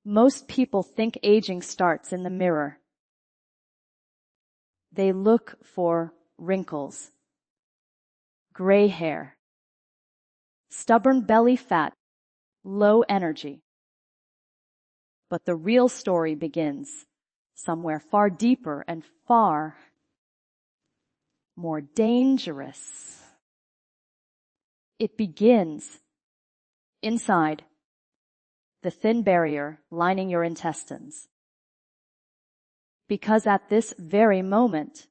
Most people think aging starts in the mirror. They look for wrinkles, gray hair, stubborn belly fat, low energy. But the real story begins somewhere far deeper and far more dangerous. It begins inside the thin barrier lining your intestines. Because at this very moment,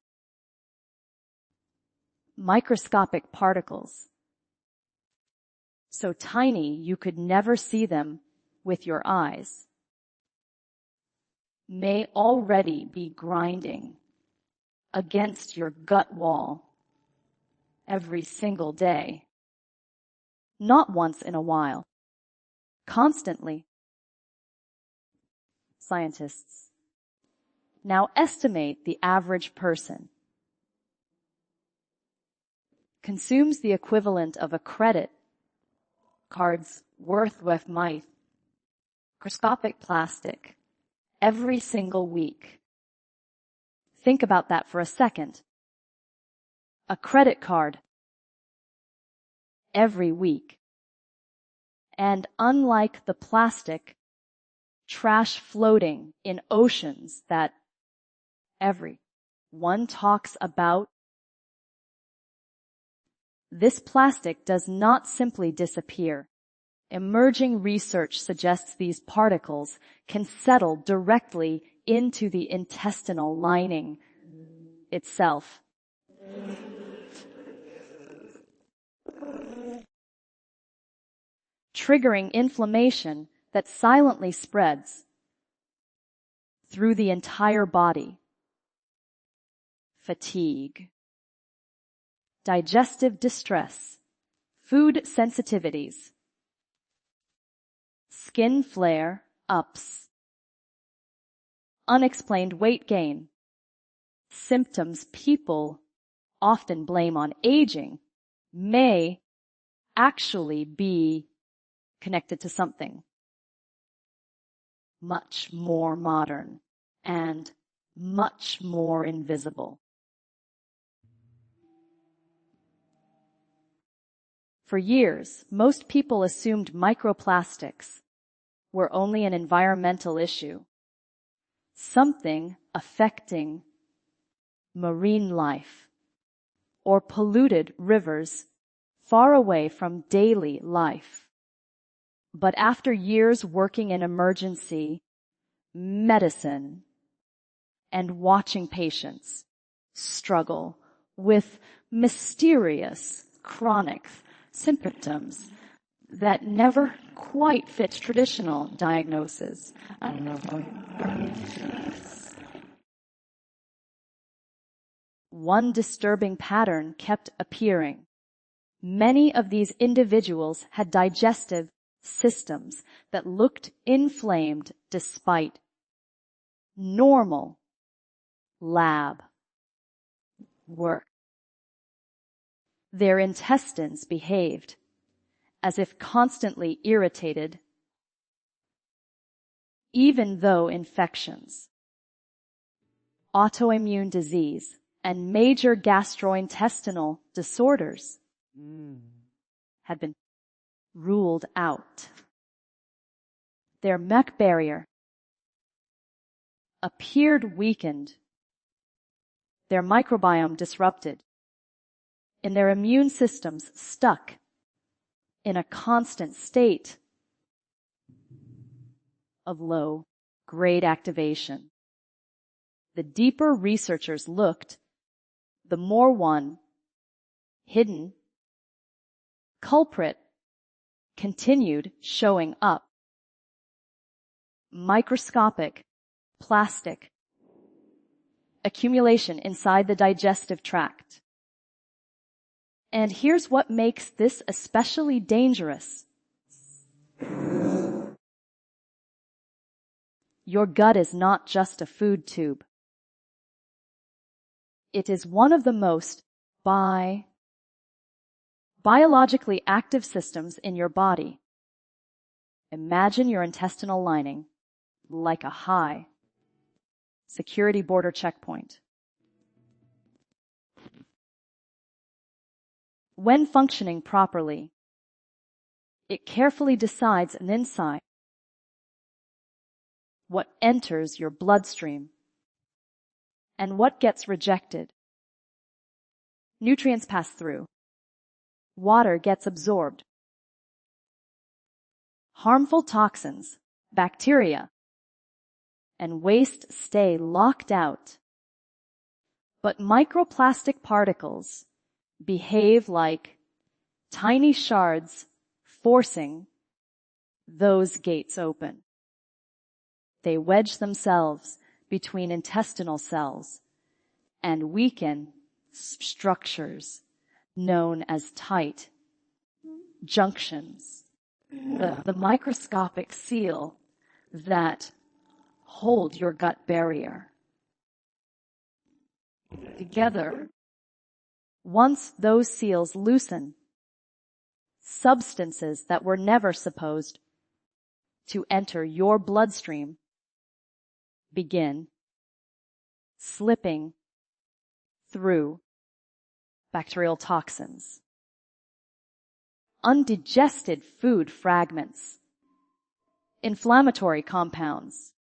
microscopic particles, so tiny you could never see them with your eyes, may already be grinding against your gut wall every single day. Not once in a while. Constantly. Scientists now estimate the average person consumes the equivalent of a credit card's worth of microscopic plastic every single week. Think about that for a second. A credit card every week. And unlike the plastic trash floating in oceans that everyone talks about, this plastic does not simply disappear. Emerging research suggests these particles can settle directly into the intestinal lining itself. Triggering inflammation that silently spreads through the entire body. Fatigue, digestive distress, food sensitivities, skin flare-ups, unexplained weight gain, symptoms people often blame on aging may actually be connected to something much more modern and much more invisible. For years, most people assumed microplastics were only an environmental issue, something affecting marine life or polluted rivers far away from daily life. But after years working in emergency medicine and watching patients struggle with mysterious chronic symptoms that never quite fit traditional diagnosis, one disturbing pattern kept appearing. Many of these individuals had digestive systems that looked inflamed despite normal lab work. Their intestines behaved as if constantly irritated, even though infections, autoimmune disease, and major gastrointestinal disorders had been ruled out. Their MEC barrier appeared weakened, their microbiome disrupted, and their immune systems stuck in a constant state of low-grade activation. The deeper researchers looked, the more one hidden culprit continued showing up. Microscopic plastic accumulation inside the digestive tract. And here's what makes this especially dangerous. Your gut is not just a food tube. It is one of the most biologically active systems in your body. Imagine your intestinal lining like a high security border checkpoint. When functioning properly, it carefully decides an enzyme what enters your bloodstream and what gets rejected. Nutrients pass through. Water gets absorbed. Harmful toxins, bacteria, and waste stay locked out. But microplastic particles behave like tiny shards forcing those gates open. They wedge themselves between intestinal cells and weaken structures known as tight junctions, the microscopic seal that hold your gut barrier. Together, once those seals loosen, substances that were never supposed to enter your bloodstream begin slipping through bacterial toxins. Undigested food fragments, inflammatory compounds.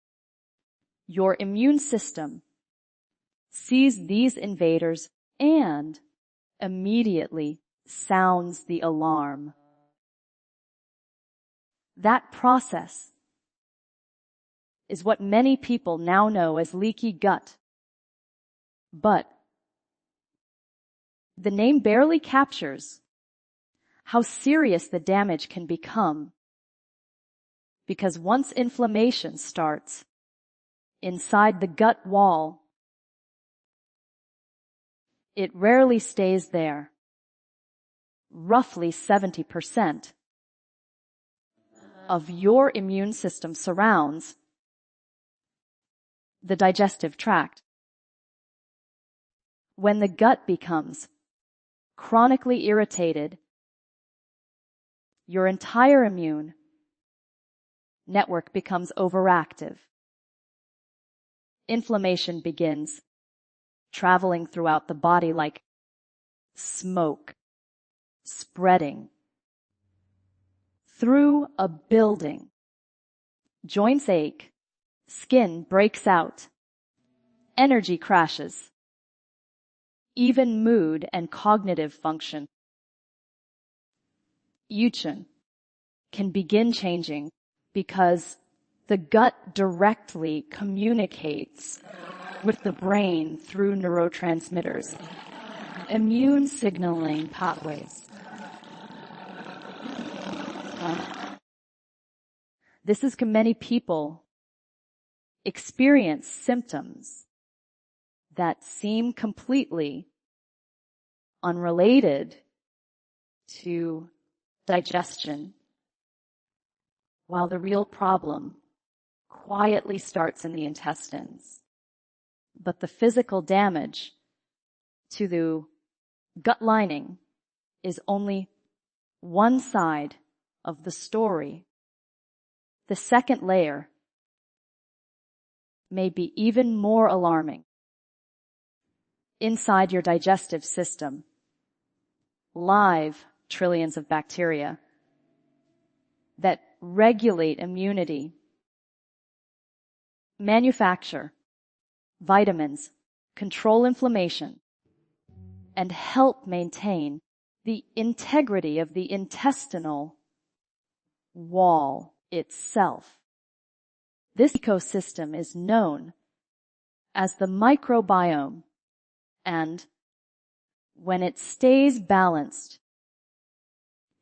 Your immune system sees these invaders and immediately sounds the alarm. That process is what many people now know as leaky gut. But the name barely captures how serious the damage can become, because once inflammation starts inside the gut wall, it rarely stays there. Roughly 70% of your immune system surrounds the digestive tract. When the gut becomes chronically irritated, your entire immune network becomes overactive. Inflammation begins traveling throughout the body like smoke, spreading through a building. Joints ache, skin breaks out, energy crashes, even mood and cognitive function. Yuchen can begin changing because the gut directly communicates with the brain through neurotransmitters, immune signaling pathways. This is many people experience symptoms that seem completely unrelated to digestion, while the real problem quietly starts in the intestines. But the physical damage to the gut lining is only one side of the story. The second layer may be even more alarming. Inside your digestive system, live trillions of bacteria that regulate immunity, manufacture vitamins, control inflammation, and help maintain the integrity of the intestinal wall itself. This ecosystem is known as the microbiome, and when it stays balanced,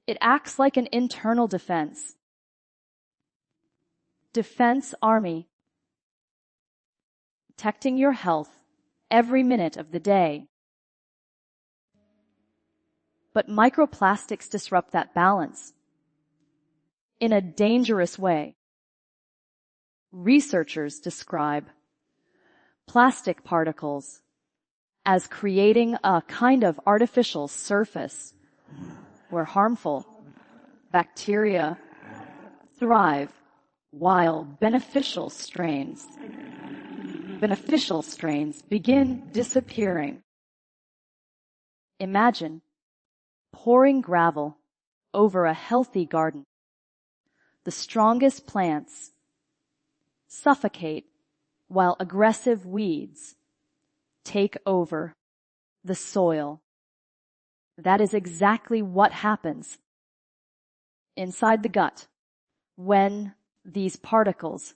it acts like an internal defense army, protecting your health every minute of the day. But microplastics disrupt that balance in a dangerous way. Researchers describe plastic particles as creating a kind of artificial surface where harmful bacteria thrive while beneficial strains begin disappearing. Imagine pouring gravel over a healthy garden. The strongest plants suffocate while aggressive weeds take over the soil. That is exactly what happens inside the gut when these particles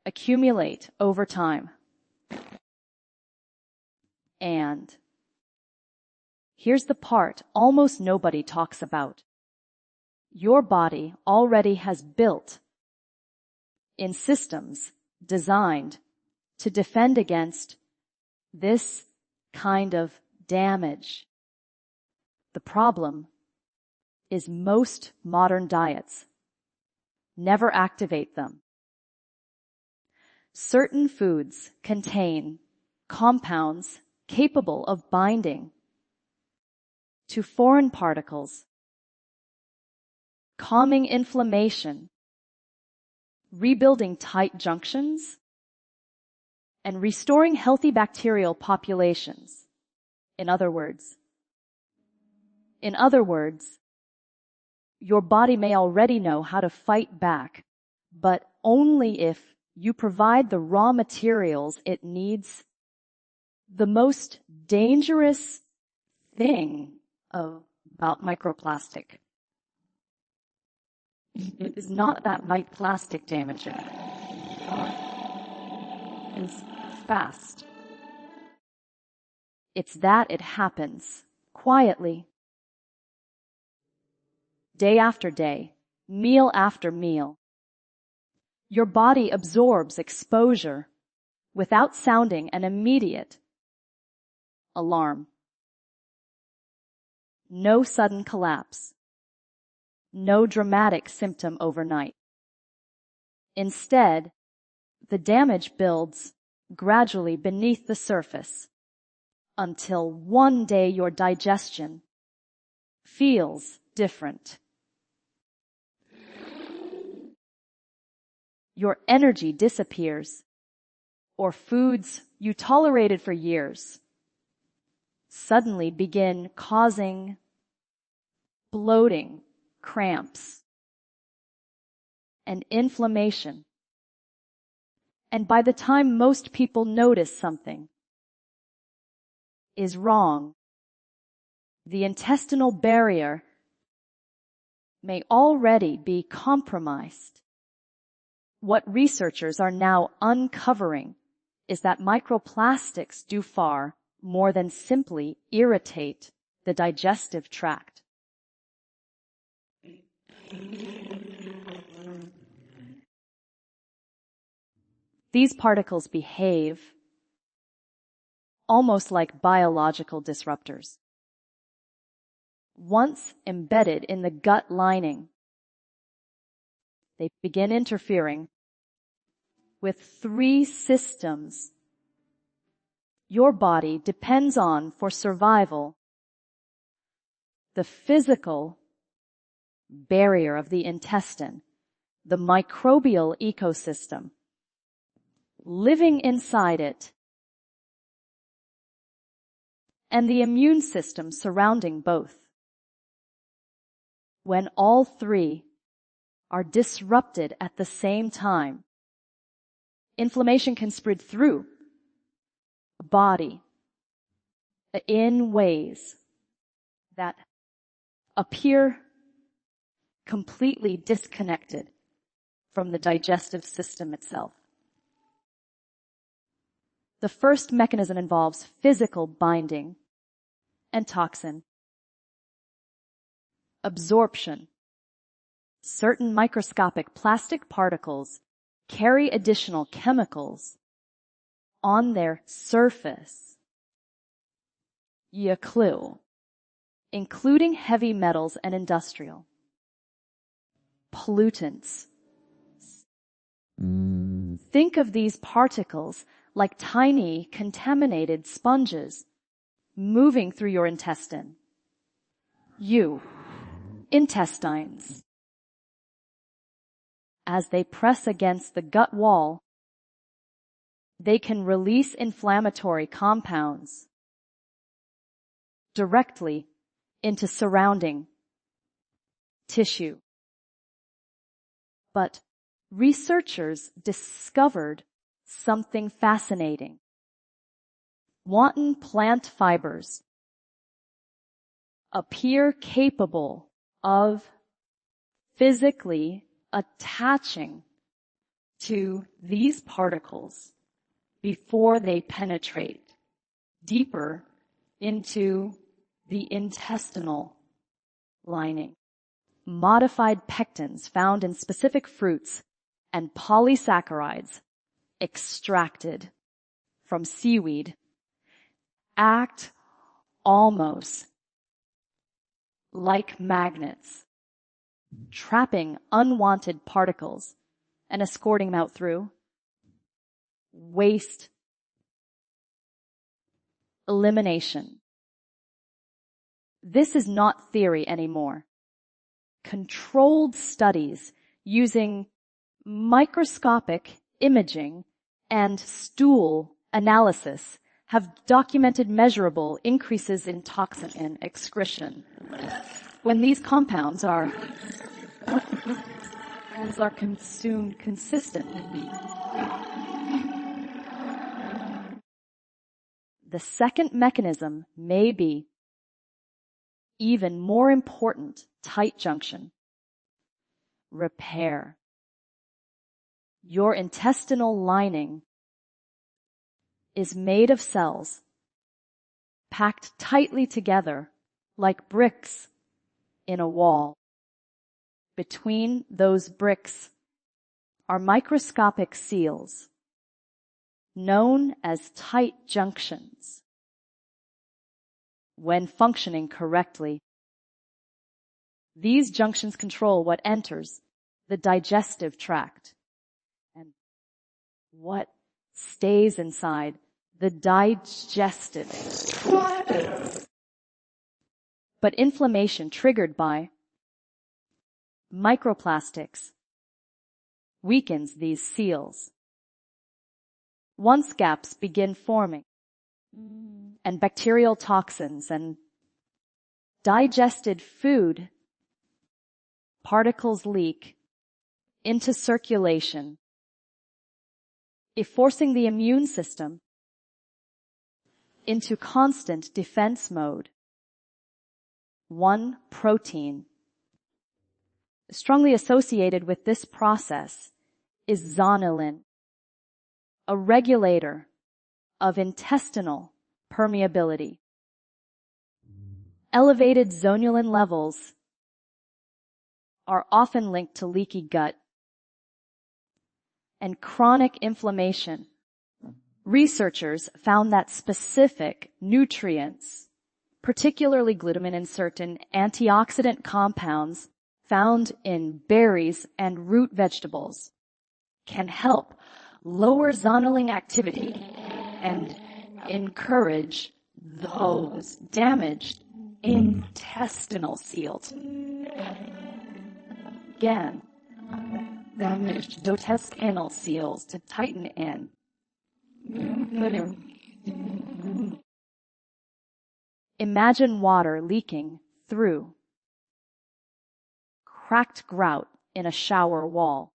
accumulate over time. And here's the part almost nobody talks about. Your body already has built in systems designed to defend against this kind of damage. The problem is most modern diets never activate them. Certain foods contain compounds capable of binding to foreign particles, calming inflammation, rebuilding tight junctions, and restoring healthy bacterial populations. In other words, your body may already know how to fight back, but only if you provide the raw materials it needs. The most dangerous thing about microplastic is not that light plastic damaging. It's fast. It's that it happens quietly. Day after day, meal after meal. Your body absorbs exposure without sounding an immediate alarm. No sudden collapse. No dramatic symptom overnight. Instead, the damage builds gradually beneath the surface until one day your digestion feels different. Your energy disappears, or foods you tolerated for years suddenly begin causing bloating, cramps, and inflammation. And by the time most people notice something is wrong, the intestinal barrier may already be compromised. What researchers are now uncovering is that microplastics do far more than simply irritate the digestive tract. These particles behave almost like biological disruptors. Once embedded in the gut lining, they begin interfering with 3 systems your body depends on for survival: the physical barrier of the intestine, the microbial ecosystem living inside it, and the immune system surrounding both. When all 3 are disrupted at the same time, inflammation can spread through the body in ways that appear completely disconnected from the digestive system itself. The first mechanism involves physical binding and toxin absorption. Certain microscopic plastic particles carry additional chemicals on their surface. Clue, including heavy metals and industrial pollutants. Think of these particles like tiny contaminated sponges moving through your intestines. As they press against the gut wall, they can release inflammatory compounds directly into surrounding tissue. But researchers discovered something fascinating. Wanton plant fibers appear capable of physically attaching to these particles before they penetrate deeper into the intestinal lining. Modified pectins found in specific fruits and polysaccharides extracted from seaweed act almost like magnets, trapping unwanted particles and escorting them out through waste elimination. This is not theory anymore. Controlled studies using microscopic imaging and stool analysis have documented measurable increases in toxin excretion when these compounds are consumed consistently. The second mechanism may be even more important: tight junction repair. Your intestinal lining is made of cells packed tightly together like bricks in a wall. Between those bricks are microscopic seals known as tight junctions. When functioning correctly, these junctions control what enters the digestive tract and what stays inside the digestive tract. But inflammation triggered by microplastics weakens these seals. Once gaps begin forming, and bacterial toxins and digested food particles leak into circulation, forcing the immune system into constant defense mode. One protein strongly associated with this process is zonulin, a regulator of intestinal permeability. Elevated zonulin levels are often linked to leaky gut and chronic inflammation. Researchers found that specific nutrients, particularly glutamine and certain antioxidant compounds found in berries and root vegetables, can help lower zonulin activity and encourage those damaged intestinal seals. Again, damaged intestinal seals to tighten in. Imagine water leaking through cracked grout in a shower wall.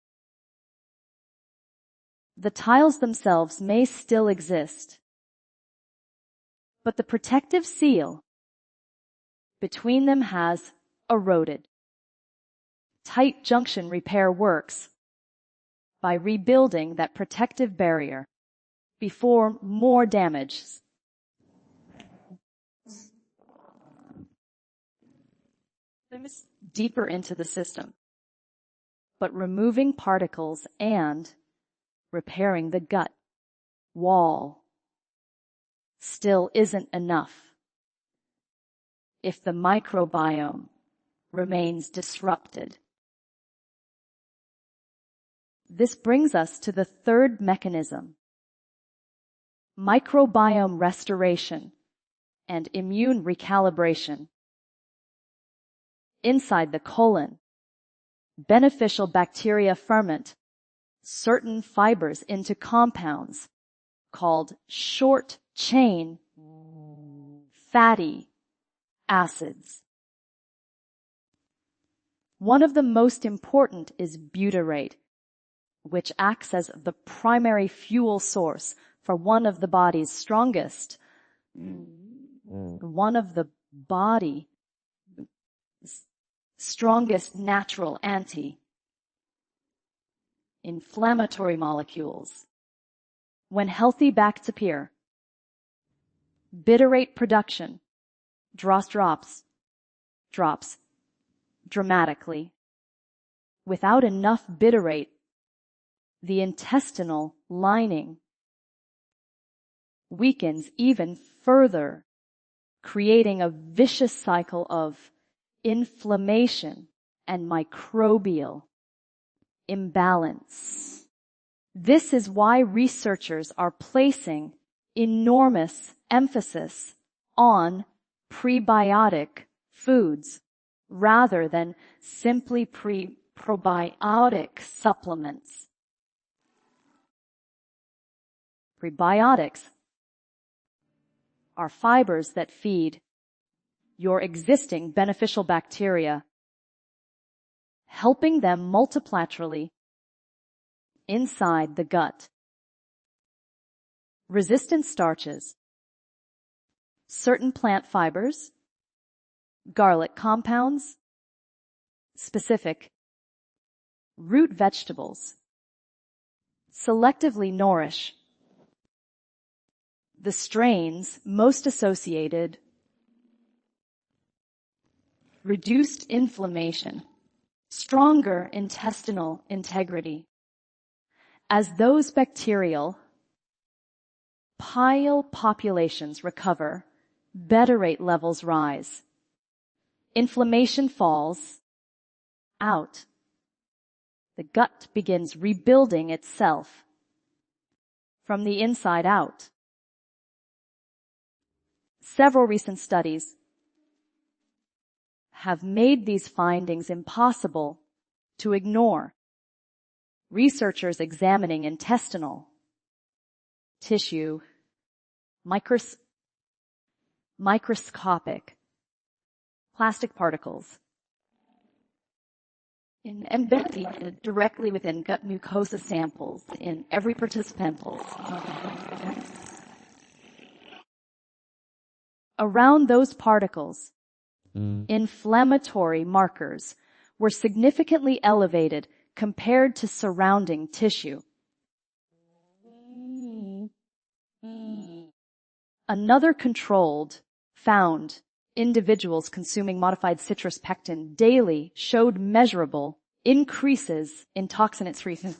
The tiles themselves may still exist, but the protective seal between them has eroded. Tight junction repair works by rebuilding that protective barrier before more damage deeper into the system. But removing particles and repairing the gut wall still isn't enough if the microbiome remains disrupted. This brings us to the third mechanism: microbiome restoration and immune recalibration. Inside the colon, beneficial bacteria ferment certain fibers into compounds called short-chain fatty acids. One of the most important is butyrate, which acts as the primary fuel source for one of the body's strongest natural anti-inflammatory molecules. When healthy bacts appear, butyrate production drops dramatically. Without enough butyrate, the intestinal lining weakens even further, creating a vicious cycle of inflammation and microbial imbalance. This is why researchers are placing enormous emphasis on prebiotic foods rather than simply probiotic supplements. Prebiotics are fibers that feed your existing beneficial bacteria, helping them multilaterally inside the gut. Resistant starches, certain plant fibers, garlic compounds, specific root vegetables selectively nourish the strains most associated reduced inflammation, stronger intestinal integrity. As those bacterial pile populations recover, butyrate levels rise. Inflammation falls out. The gut begins rebuilding itself from the inside out. Several recent studies have made these findings impossible to ignore. Researchers examining intestinal tissue, microscopic plastic particles embedded directly within gut mucosa samples in every participant. Around those particles, inflammatory markers were significantly elevated compared to surrounding tissue. Another controlled found individuals consuming modified citrus pectin daily showed measurable increases in toxin excretion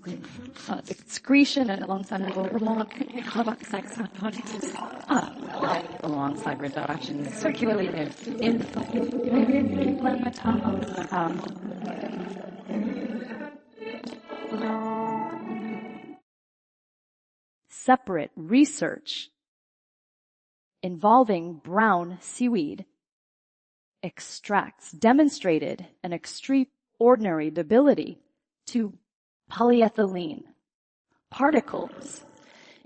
and alongside reduction in circulated separate research involving brown seaweed extracts demonstrated an extraordinary ability to polyethylene particles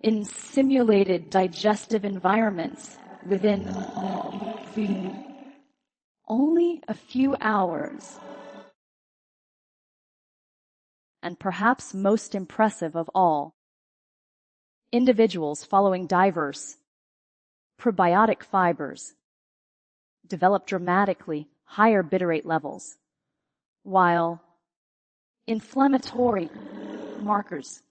in simulated digestive environments within only a few hours. And perhaps most impressive of all, individuals following diverse probiotic fibers develop dramatically higher butyrate levels, while inflammatory markers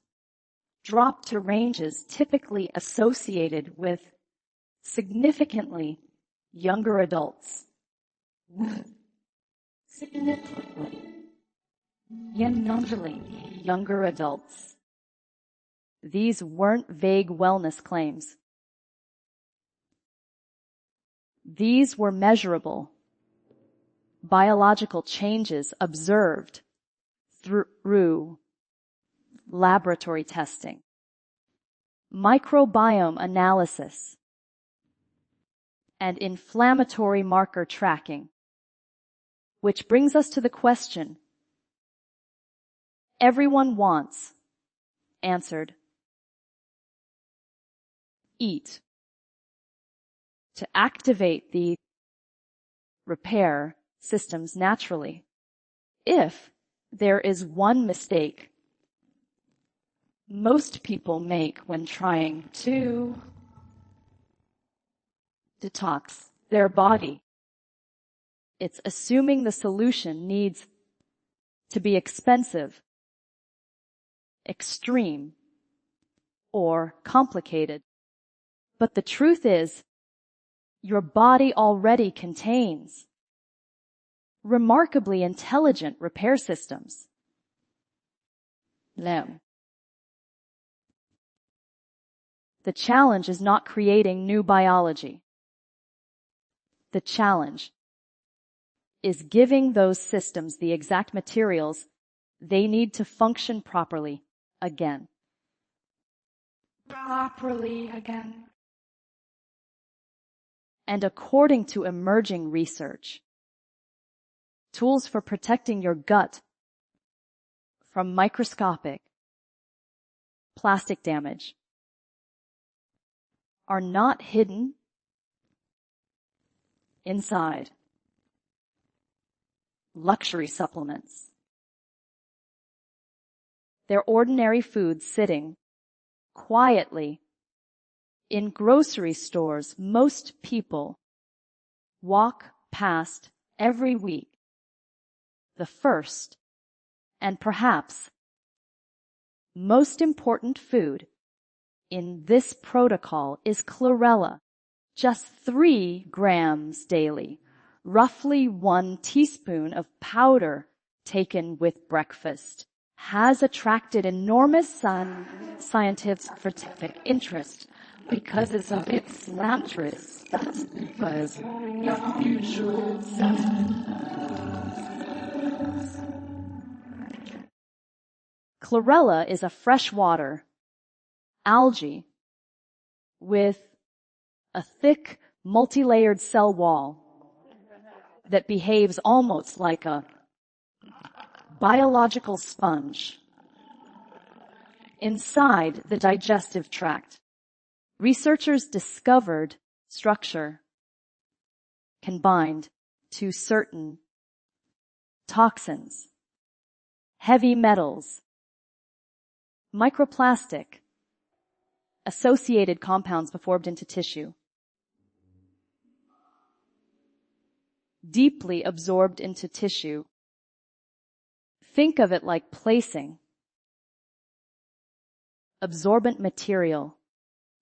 drop to ranges typically associated with significantly younger adults. Significantly younger adults. These weren't vague wellness claims. These were measurable biological changes observed through laboratory testing, microbiome analysis, and inflammatory marker tracking. Which brings us to the question, everyone wants, answered, eat. To activate the repair systems naturally. If there is one mistake most people make when trying to detox their body, it's assuming the solution needs to be expensive, extreme, or complicated. But the truth is, your body already contains remarkably intelligent repair systems. Now, the challenge is not creating new biology. The challenge is giving those systems the exact materials they need to function properly again. And according to emerging research, tools for protecting your gut from microscopic plastic damage are not hidden inside luxury supplements. They're ordinary foods sitting quietly in grocery stores most people walk past every week. The first and perhaps most important food in this protocol is chlorella, just 3 grams daily, roughly 1 teaspoon of powder taken with breakfast, has attracted enormous scientific interest because of its mattress. That's because unusual chlorella is a freshwater algae with a thick, multi-layered cell wall that behaves almost like a biological sponge. Inside the digestive tract, researchers discovered structure can bind to certain toxins, heavy metals, microplastic, associated compounds absorbed into tissue, deeply absorbed into tissue. Think of it like placing absorbent material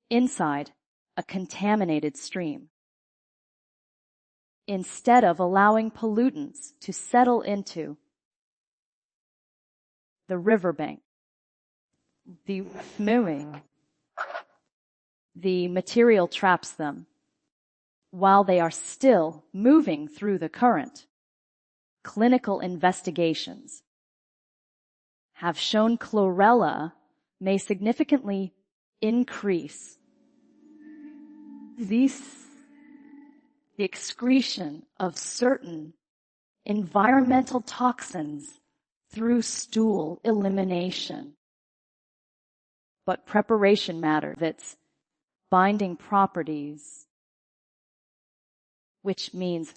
inside a contaminated stream. Instead of allowing pollutants to settle into the riverbank, the material traps them while they are still moving through the current. Clinical investigations have shown chlorella may significantly increase the excretion of certain environmental toxins through stool elimination. But preparation matter, that's binding properties, which means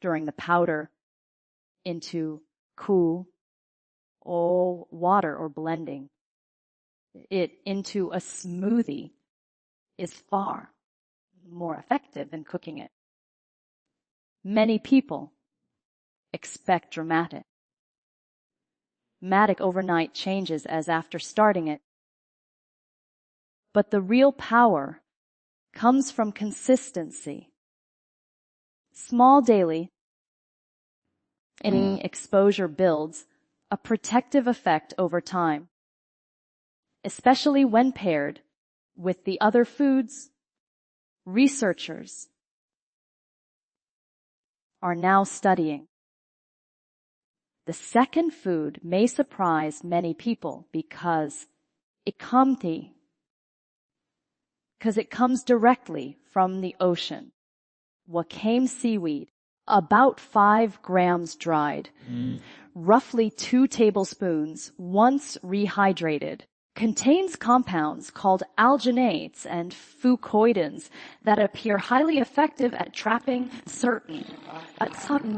during the powder into cool or water or blending it into a smoothie is far more effective than cooking it. Many people expect dramatic overnight changes as after starting it. But the real power comes from consistency. Small daily exposure builds a protective effect over time, especially when paired with the other foods. Researchers are now studying. The second food may surprise many people because it comes directly from the ocean. Wakame seaweed About 5 grams dried. Roughly 2 tablespoons once rehydrated. Contains compounds called alginates and fucoidins that appear highly effective at trapping certain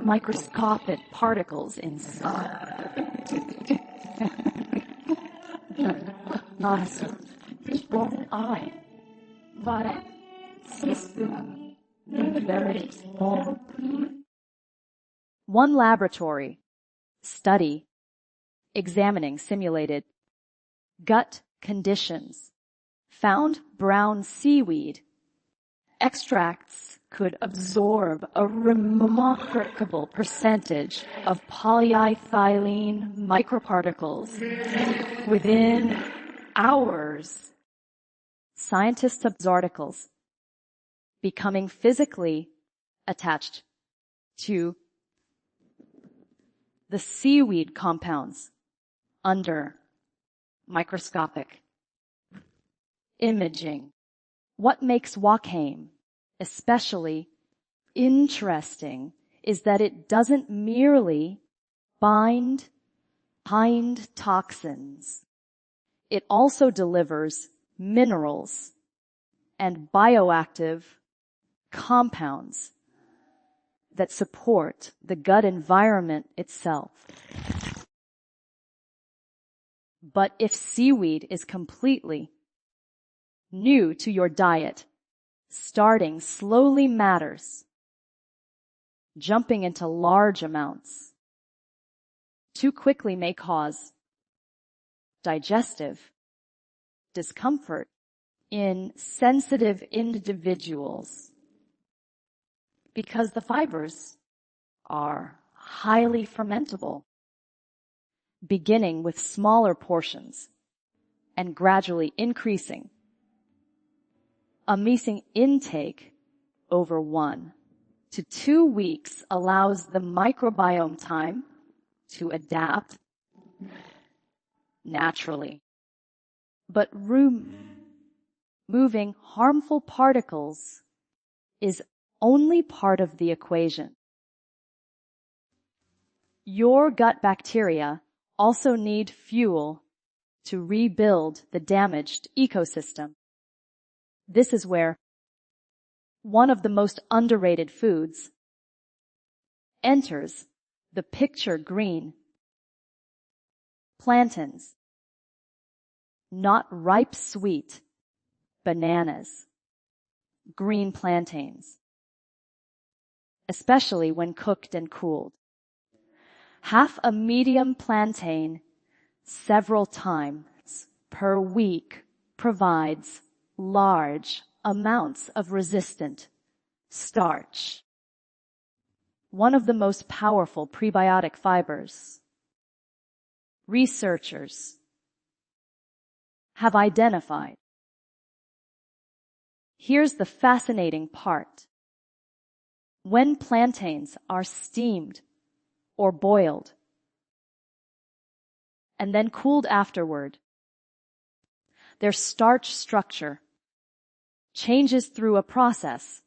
microscopic particles inside. Eye, but system very small. One laboratory study examining simulated gut conditions found brown seaweed extracts could absorb a remarkable percentage of polyethylene microparticles within hours. Scientists observed articles becoming physically attached to the seaweed compounds under microscopic imaging. What makes Wakaim especially interesting is that it doesn't merely bind toxins. It also delivers minerals and bioactive compounds that support the gut environment itself. But if seaweed is completely new to your diet, starting slowly matters. Jumping into large amounts too quickly may cause digestive discomfort in sensitive individuals because the fibers are highly fermentable, beginning with smaller portions and gradually increasing. A measing intake over 1 to 2 weeks allows the microbiome time to adapt naturally. But removing harmful particles is only part of the equation. Your gut bacteria also need fuel to rebuild the damaged ecosystem. This is where one of the most underrated foods enters the picture. Green plantains, not ripe sweet bananas, green plantains, especially when cooked and cooled. Half a medium plantain several times per week provides large amounts of resistant starch, one of the most powerful prebiotic fibers. Researchers have identified. Here's the fascinating part. When plantains are steamed or boiled and then cooled afterward, their starch structure changes through a process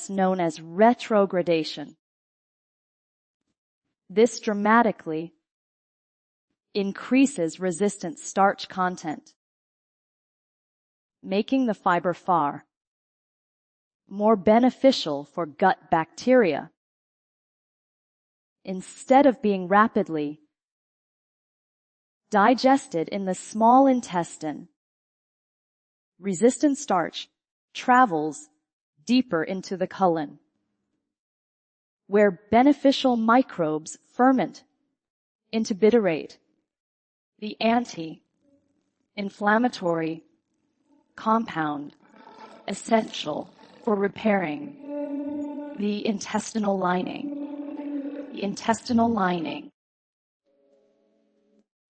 known as retrogradation. This dramatically increases resistant starch content, making the fiber far more beneficial for gut bacteria. Instead of being rapidly digested in the small intestine, resistant starch travels deeper into the colon, where beneficial microbes ferment into butyrate, the anti-inflammatory compound essential for repairing the intestinal lining.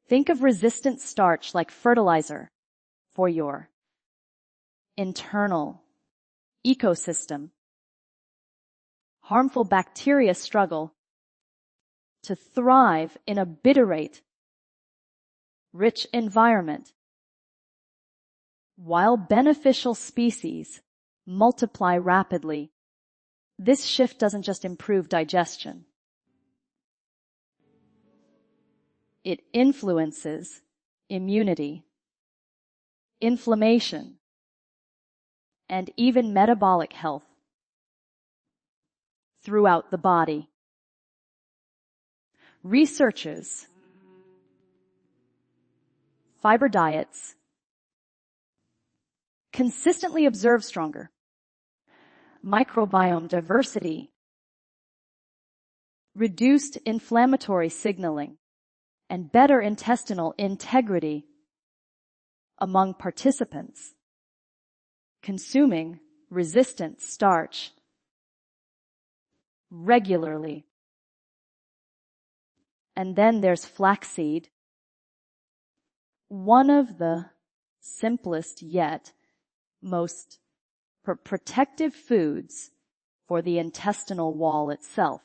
Think of resistant starch like fertilizer for your internal ecosystem. Harmful bacteria struggle to thrive in a butyrate-rich environment, while beneficial species multiply rapidly. This shift doesn't just improve digestion. It influences immunity, inflammation, and even metabolic health throughout the body. Researchers, fiber diets consistently observe stronger microbiome diversity, reduced inflammatory signaling, and better intestinal integrity among participants consuming resistant starch regularly. And then there's flaxseed, one of the simplest yet most protective foods for the intestinal wall itself.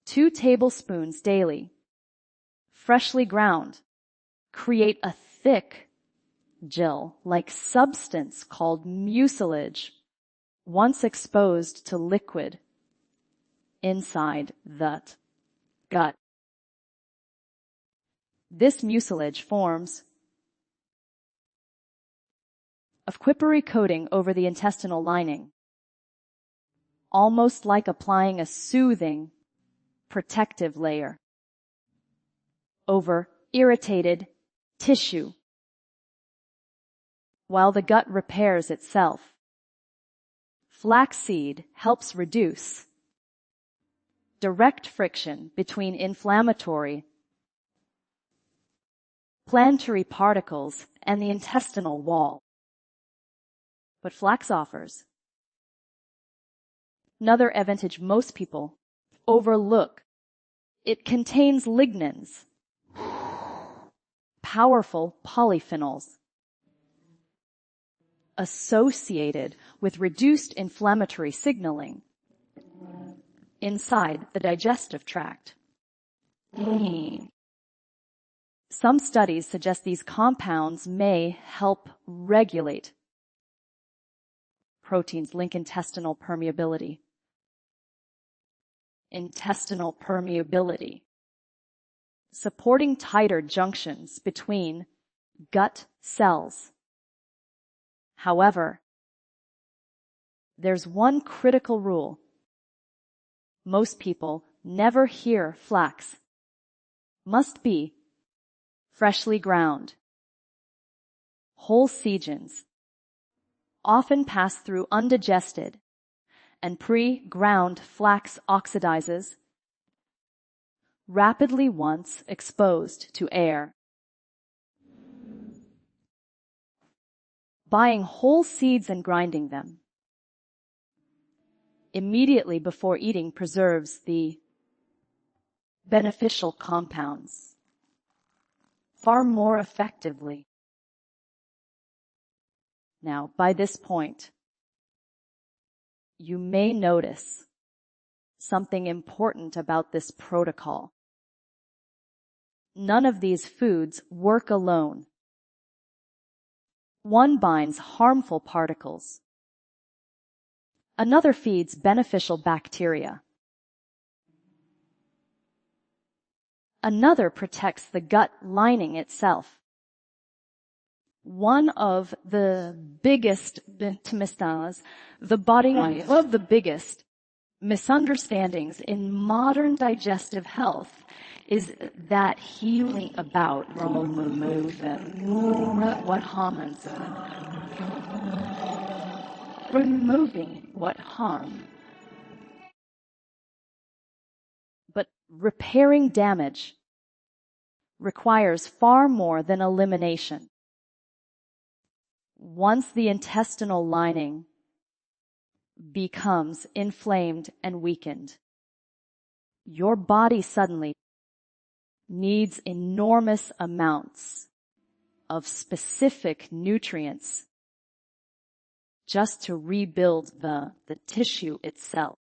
2 tablespoons daily, freshly ground, create a thick gel-like substance called mucilage once exposed to liquid inside the gut. This mucilage forms a quipery coating over the intestinal lining, almost like applying a soothing, protective layer over irritated tissue while the gut repairs itself. Flaxseed helps reduce direct friction between inflammatory planetary particles and the intestinal wall. But flax offers another advantage most people overlook. It contains lignans, powerful polyphenols associated with reduced inflammatory signaling inside the digestive tract. Some studies suggest these compounds may help regulate proteins, link intestinal permeability. Intestinal permeability, supporting tighter junctions between gut cells. However, there's one critical rule. Most people never hear flax. Must be freshly ground. Whole seeds often pass through undigested, and pre-ground flax oxidizes rapidly once exposed to air. Buying whole seeds and grinding them immediately before eating preserves the beneficial compounds far more effectively. Now, by this point, you may notice something important about this protocol. None of these foods work alone. One binds harmful particles. Another feeds beneficial bacteria. Another protects the gut lining itself. One of the biggest misunderstandings in modern digestive health is that healing about removing what harm. But repairing damage requires far more than elimination. Once the intestinal lining becomes inflamed and weakened, your body suddenly needs enormous amounts of specific nutrients just to rebuild the tissue itself.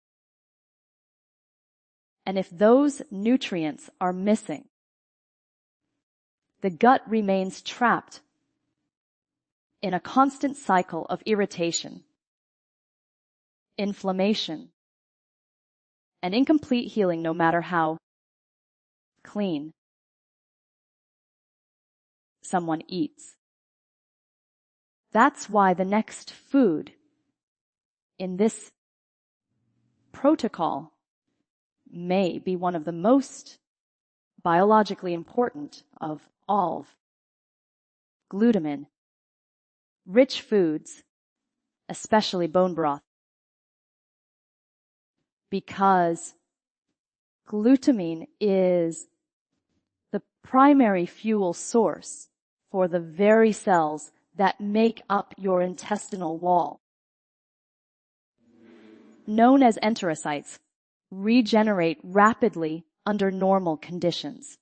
And if those nutrients are missing, the gut remains trapped in a constant cycle of irritation, inflammation, and incomplete healing no matter how clean someone eats. That's why the next food in this protocol may be one of the most biologically important of all. Glutamine. Rich foods, especially bone broth, because glutamine is the primary fuel source for the very cells that make up your intestinal wall. Known as enterocytes, regenerate rapidly under normal conditions.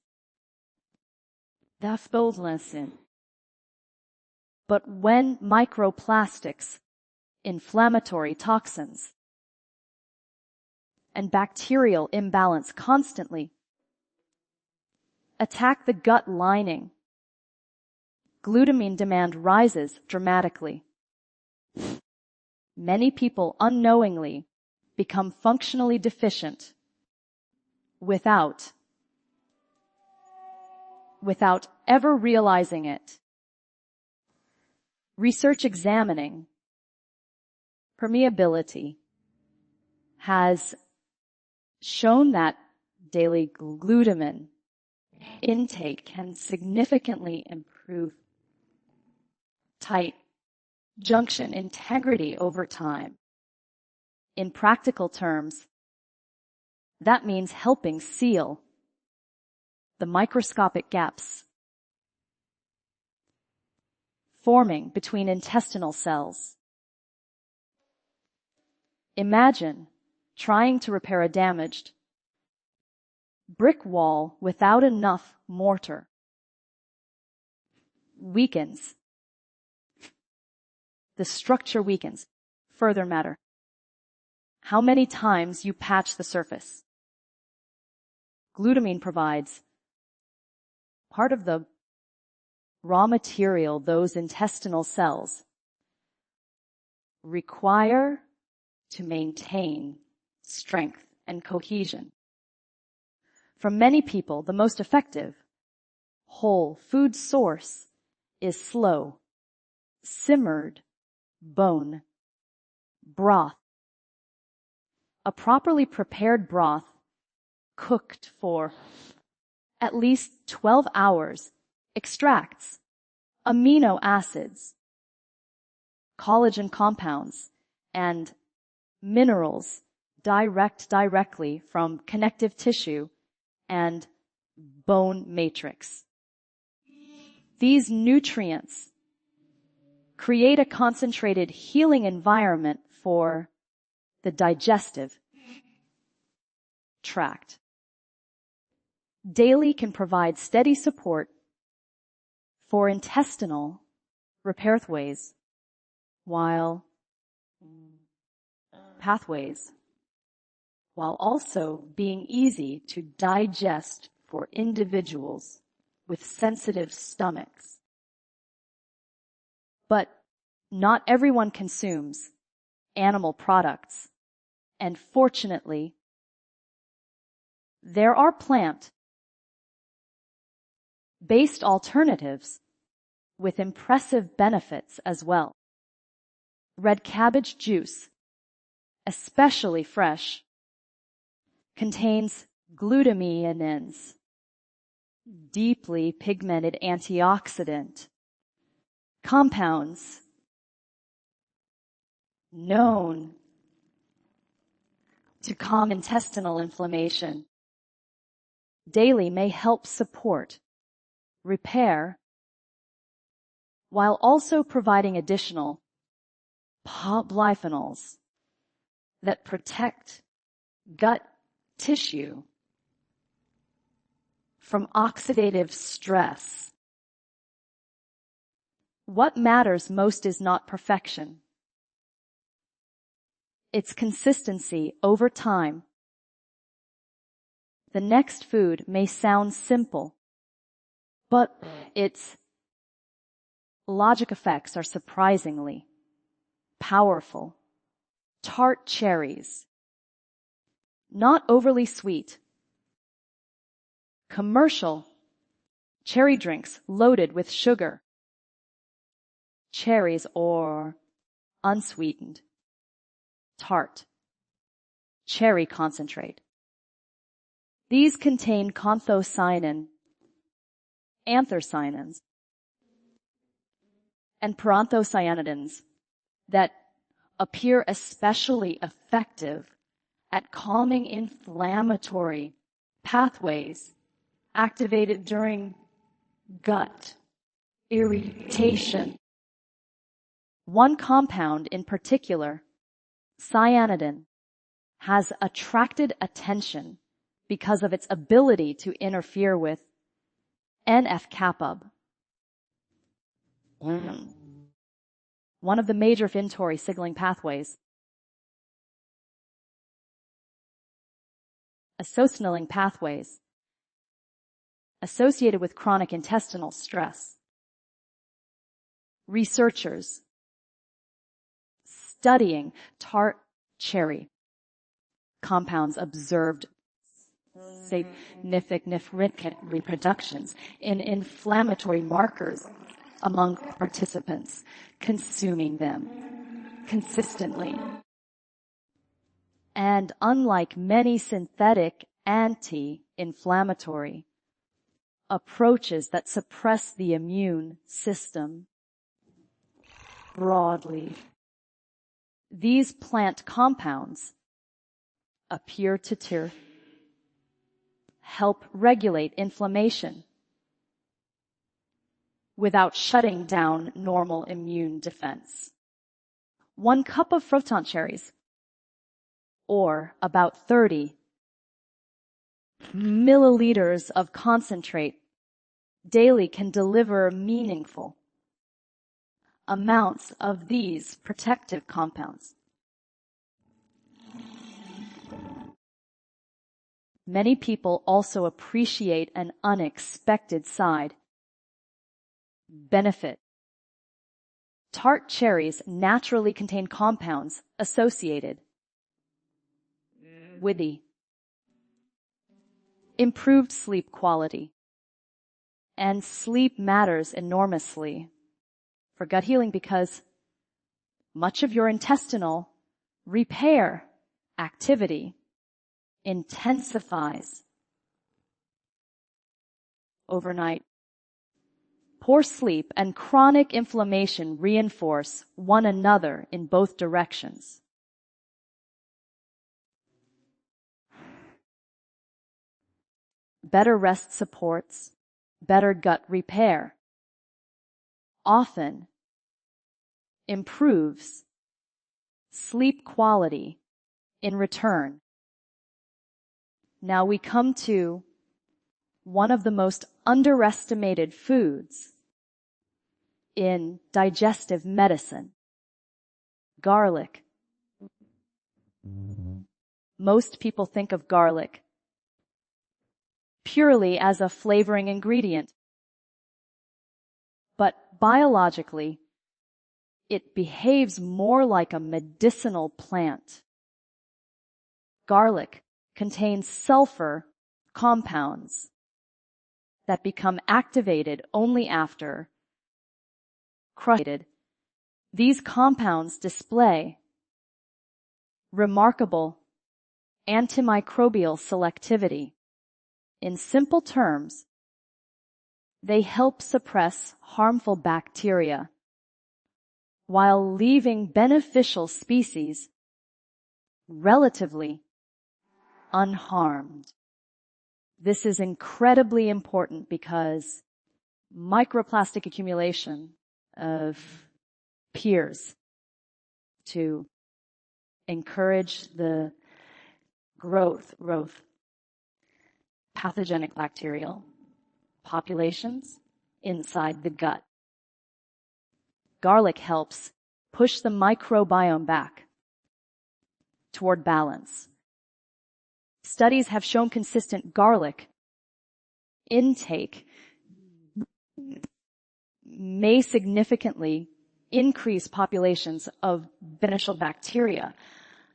That's bold lesson. But when microplastics, inflammatory toxins, and bacterial imbalance constantly attack the gut lining, glutamine demand rises dramatically. Many people unknowingly become functionally deficient without ever realizing it. Research examining permeability has shown that daily glutamine intake can significantly improve tight junction integrity over time. In practical terms, that means helping seal the microscopic gaps forming between intestinal cells. Imagine trying to repair a damaged brick wall without enough mortar. Weakens. The structure weakens. Further matter, how many times you patch the surface. Glutamine provides part of the raw material those intestinal cells require to maintain strength and cohesion. For many people, the most effective whole food source is slow, simmered bone broth. A properly prepared broth cooked for at least 12 hours extracts amino acids, collagen compounds, and minerals directly from connective tissue and bone matrix. These nutrients create a concentrated healing environment for the digestive tract. Daily can provide steady support for intestinal repair pathways, while also being easy to digest for individuals with sensitive stomachs. But not everyone consumes animal products, and fortunately, there are plant-based alternatives with impressive benefits as well. Red cabbage juice, especially fresh, contains glutamines, deeply pigmented antioxidant compounds known to calm intestinal inflammation. Daily may help support repair while also providing additional polyphenols that protect gut tissue from oxidative stress. What matters most is not perfection. It's consistency over time. The next food may sound simple, but its logic effects are surprisingly powerful. Tart cherries. Not overly sweet. Commercial cherry drinks loaded with sugar. Cherries or unsweetened. Tart. Cherry concentrate. These contain anthocyanins, and proanthocyanidins that appear especially effective at calming inflammatory pathways activated during gut irritation. One compound in particular, cyanidin, has attracted attention because of its ability to interfere with NF-kappa, one of the major inflammatory signaling pathways, signaling pathways associated with chronic intestinal stress. Researchers studying tart cherry compounds observed significant reproductions in inflammatory markers among participants consuming them consistently. And unlike many synthetic anti-inflammatory approaches that suppress the immune system broadly, these plant compounds appear to help regulate inflammation without shutting down normal immune defense. 1 cup of fruitant cherries, or about 30 milliliters of concentrate daily, can deliver meaningful amounts of these protective compounds. Many people also appreciate an unexpected side benefit. Tart cherries naturally contain compounds associated with the improved sleep quality. And sleep matters enormously for gut healing because much of your intestinal repair activity intensifies overnight. Poor sleep and chronic inflammation reinforce one another in both directions. Better rest supports better gut repair, often improves sleep quality in return. Now we come to one of the most underestimated foods in digestive medicine, garlic. Most people think of garlic purely as a flavoring ingredient, but biologically, it behaves more like a medicinal plant. Garlic contains sulfur compounds that become activated only after crushing. These compounds display remarkable antimicrobial selectivity. In simple terms, they help suppress harmful bacteria while leaving beneficial species relatively unharmed. This is incredibly important because microplastic accumulation appears to encourage the growth pathogenic bacterial populations inside the gut. Garlic helps push the microbiome back toward balance. Studies have shown consistent garlic intake may significantly increase populations of beneficial bacteria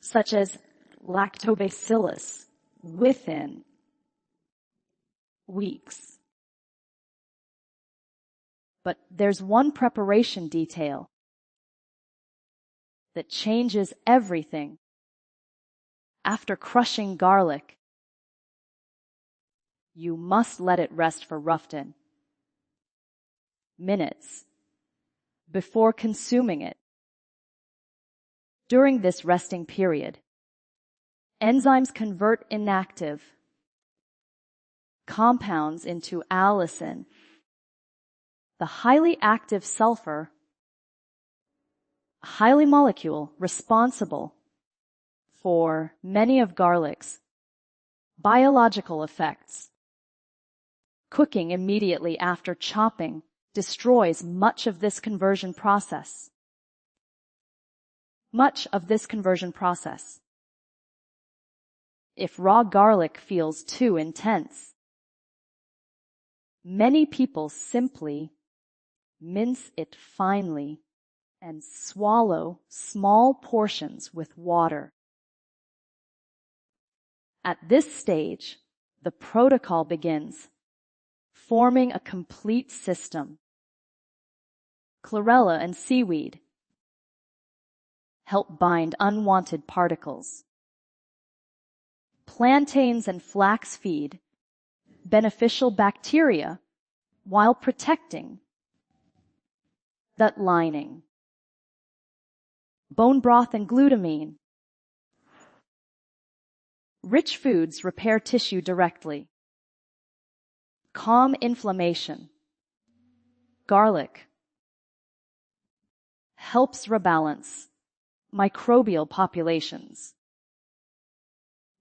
such as lactobacillus, within weeks. But there's one preparation detail that changes everything. After crushing garlic, you must let it rest for roughly minutes before consuming it. During this resting period, enzymes convert inactive compounds into allicin, the highly active sulfur, a highly molecule responsible for many of garlic's biological effects. Cooking immediately after chopping destroys much of this conversion process. If raw garlic feels too intense, many people simply mince it finely and swallow small portions with water. At this stage, the protocol begins, forming a complete system. Chlorella and seaweed help bind unwanted particles. Plantains and flax feed beneficial bacteria while protecting gut lining. Bone broth and glutamine. Rich foods repair tissue directly. Calm inflammation. Garlic helps rebalance microbial populations.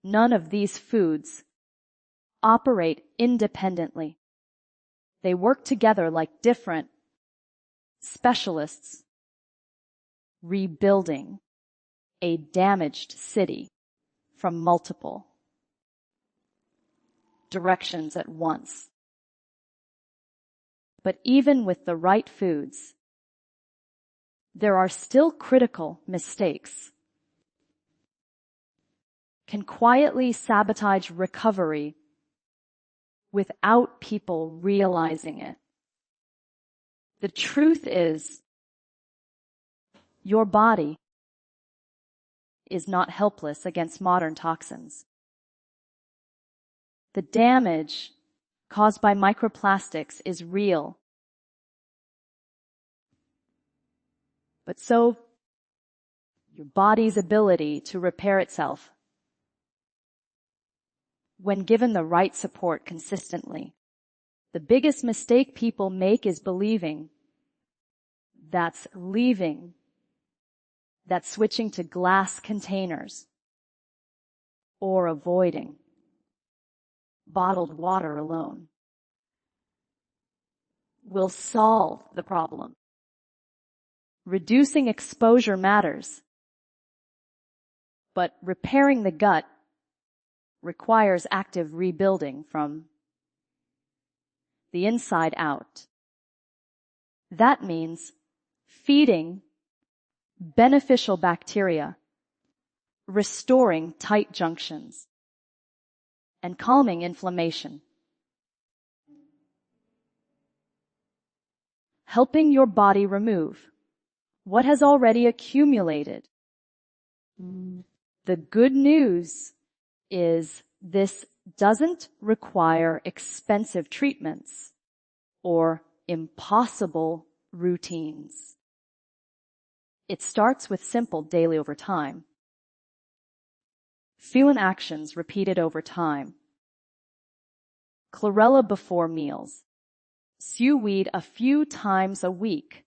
None of these foods operate independently. They work together like different specialists, rebuilding a damaged city from multiple directions at once. But even with the right foods, there are still critical mistakes. Can quietly sabotage recovery without people realizing it. The truth is, your body is not helpless against modern toxins. The damage caused by microplastics is real. But so, your body's ability to repair itself when given the right support consistently. The biggest mistake people make is believing that's switching to glass containers or avoiding bottled water alone will solve the problem. Reducing exposure matters, but repairing the gut requires active rebuilding from the inside out. That means feeding beneficial bacteria, restoring tight junctions, and calming inflammation. Helping your body remove what has already accumulated. The good news is this doesn't require expensive treatments or impossible routines. It starts with simple daily over time. Few actions repeated over time. Chlorella before meals. Seaweed a few times a week.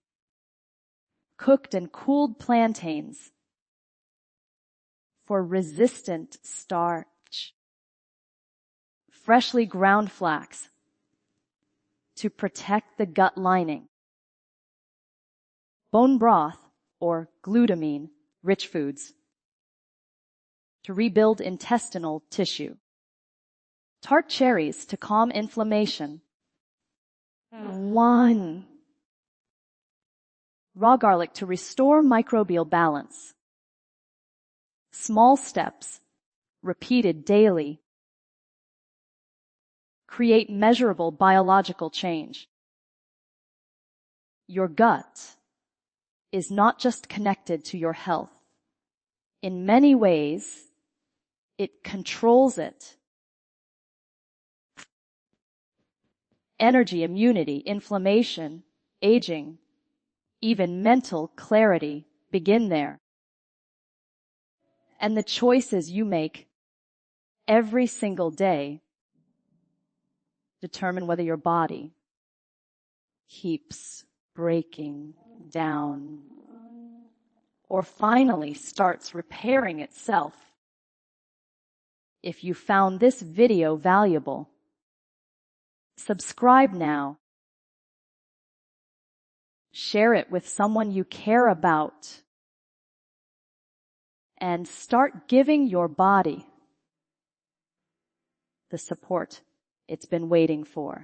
Cooked and cooled plantains for resistant starch. Freshly ground flax to protect the gut lining. Bone broth or glutamine-rich foods to rebuild intestinal tissue. Tart cherries to calm inflammation. 1. Raw garlic to restore microbial balance. Small steps, repeated daily, create measurable biological change. Your gut is not just connected to your health. In many ways, it controls it. Energy, immunity, inflammation, aging, even mental clarity begin there. And the choices you make every single day determine whether your body keeps breaking down or finally starts repairing itself. If you found this video valuable, subscribe now. Share it with someone you care about. And start giving your body the support it's been waiting for.